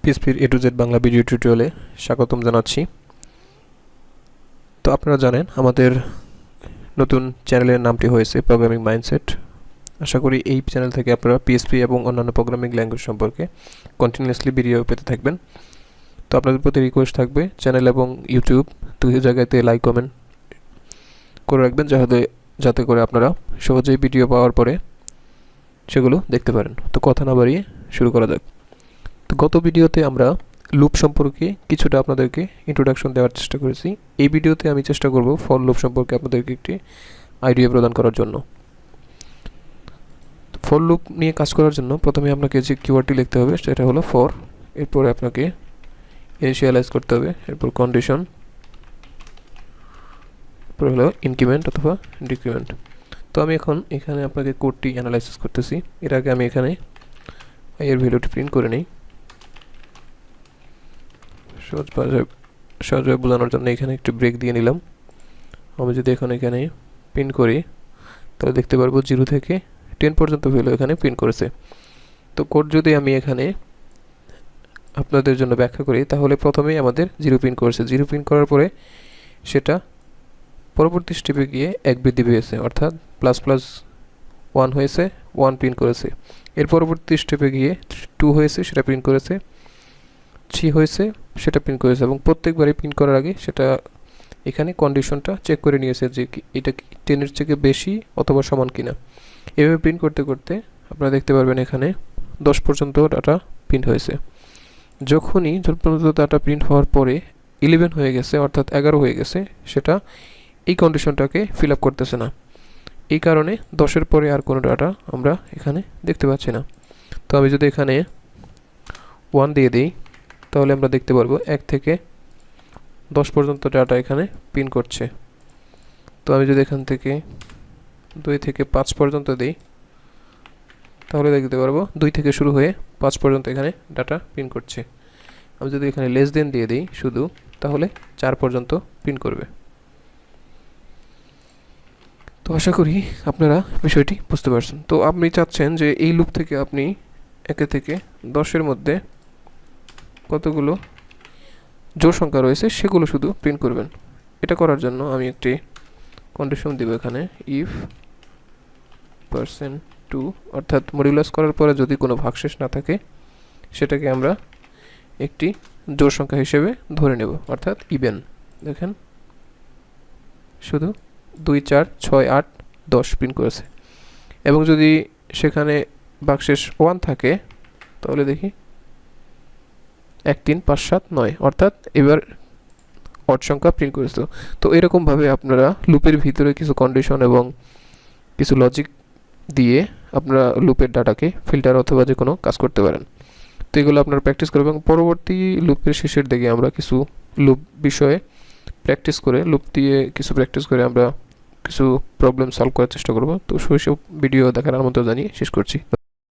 পিএইচপির A to Z Bangla video টিউটোরিয়ালে স্বাগতম জানাচ্ছি। তো আপনারা জানেন আমাদের নতুন চ্যানেলের নামটি হয়েছে প্রোগ্রামিং মাইন্ডসেট। আশা করি এই চ্যানেল থেকে আপনারা পিএইচপি এবং অন্যান্য প্রোগ্রামিং ল্যাঙ্গুয়েজ সম্পর্কে কন্টিনিউয়াসলি ভিডিও পেতে থাকবেন। তো আপনাদের প্রতি রিকোয়েস্ট থাকবে চ্যানেল এবং ইউটিউব দুই জায়গাতে লাইক কমেন্ট করে রাখবেন, যাতে করে আপনারা সহজেই ভিডিও পাওয়ার পরে সেগুলো দেখতে পারেন। তো কথা না বাড়িয়ে শুরু করা যাক। তো গত ভিডিওতে আমরা লুপ সম্পর্কে কিছুটা আপনাদেরকে ইন্ট্রোডাকশন দেওয়ার চেষ্টা করেছি। এই ভিডিওতে আমি চেষ্টা করব ফর লুপ সম্পর্কে আপনাদেরকে একটি আইডিয়া প্রদান করার জন্য। ফর লুপ নিয়ে কাজ করার জন্য প্রথমে আপনাকে যে কিওয়ার্ডটি লিখতে হবে সেটা হলো ফর। এরপরে আপনাকে ইনিশিয়ালাইজ করতে হবে, এরপর কন্ডিশন, এরপর হলো ইনক্রিমেন্ট অথবা ডিক্রিমেন্ট। তো আমি এখন এখানে আপনাকে কোডটি অ্যানালাইসিস করতেছি। এর আগে আমি এখানে এর ভ্যালুটি প্রিন্ট করে নিই সহজভাবে বোঝানোর জন্য। এখানে একটু ব্রেক দিয়ে নিলাম। আমি যদি এখন এখানে প্রিন্ট করি তাহলে দেখতে পারবো 0 থেকে 10 পর্যন্ত ভ্যালু এখানে প্রিন্ট করেছে। তো কোড যদি আমি এখানে আপনাদের জন্য ব্যাখ্যা করি তাহলে প্রথমেই আমাদের 0 প্রিন্ট করেছে। 0 প্রিন্ট করার পরে সেটা পরবর্তী স্টেপে গিয়ে 1 বৃদ্ধি পেয়েছে, অর্থাৎ ++1 হয়েছে, 1 প্রিন্ট করেছে। এর পরবর্তী স্টেপে গিয়ে 2 হয়েছে, সেটা প্রিন্ট করেছে, 3 হয়েছে, সেটা প্রিন্ট করেছে, এবং প্রত্যেকবারই প্রিন্ট করার আগে সেটা এখানে কন্ডিশনটা চেক করে নিয়েছে যে এটা 10 এর থেকে বেশি অথবা সমান কিনা। এভাবে প্রিন্ট করতে করতে আপনারা দেখতে পারবেন এখানে 10 পর্যন্ত ডাটা প্রিন্ট হয়েছে। যখনই ডাটা প্রিন্ট হওয়ার পরে 11 হয়ে গেছে, অর্থাৎ 11 হয়ে গেছে, সেটা এই কন্ডিশনটাকে ফিল আপ করতেছে না। এই কারণে 10-এর পরে আর কোনো ডাটা আমরা এখানে দেখতে পাচ্ছি না। তো আমি যদি এখানে 1 দিয়ে দিই তাহলে আমরা দেখতে পারবো 1 থেকে 10 পর্যন্ত ডাটা এখানে প্রিন্ট করছে। তো আমি যদি এখান থেকে 2 থেকে 5 পর্যন্ত দিই তাহলে দেখতে পারবো 2 থেকে শুরু হয়ে 5 পর্যন্ত এখানে ডাটা প্রিন্ট করছে। আমি যদি এখানে লেস দেন দিয়ে দিই শুধু, তাহলে 4 পর্যন্ত প্রিন্ট করবে। তো আশা করি আপনারা বিষয়টি বুঝতে পারছেন। তো আপনি চাচ্ছেন যে এই লুপ থেকে আপনি 1 থেকে 10-এর মধ্যে কতগুলো জোড় সংখ্যা রয়েছে সেগুলো শুধু প্রিন্ট করবেন। এটা করার জন্য আমি একটি কন্ডিশন দেব এখানে, ইফ %2, অর্থাৎ মডুলাস করার পরে যদি কোনো ভাগশেষ না থাকে সেটাকে আমরা একটি জোড় সংখ্যা হিসেবে ধরে নেব, অর্থাৎ ইভেন। দেখেন শুধু 2, 4, 6, 8, 10 প্রিন্ট করেছে। এবং যদি সেখানে ভাগশেষ 1 থাকে তাহলে দেখি 1, 3, 5, 7, 9, অর্থাৎ এবার অড সংখ্যা প্রিন্ট করেছে। তো এরকমভাবে আপনারা লুপের ভিতরে কিছু কন্ডিশন এবং কিছু লজিক দিয়ে আপনারা লুপের ডাটাকে ফিল্টার অথবা যে কোনো কাজ করতে পারেন। তো এগুলো আপনারা প্র্যাকটিস করবেন এবং পরবর্তী লুপের শেষের দিকে আমরা কিছু লুপ বিষয়ে লুপ দিয়ে কিছু প্র্যাকটিস করে আমরা কিছু প্রবলেম সলভ করার চেষ্টা করব। তো সেইসব ভিডিও দেখার আমন্ত্রণ জানিয়ে শেষ করছি।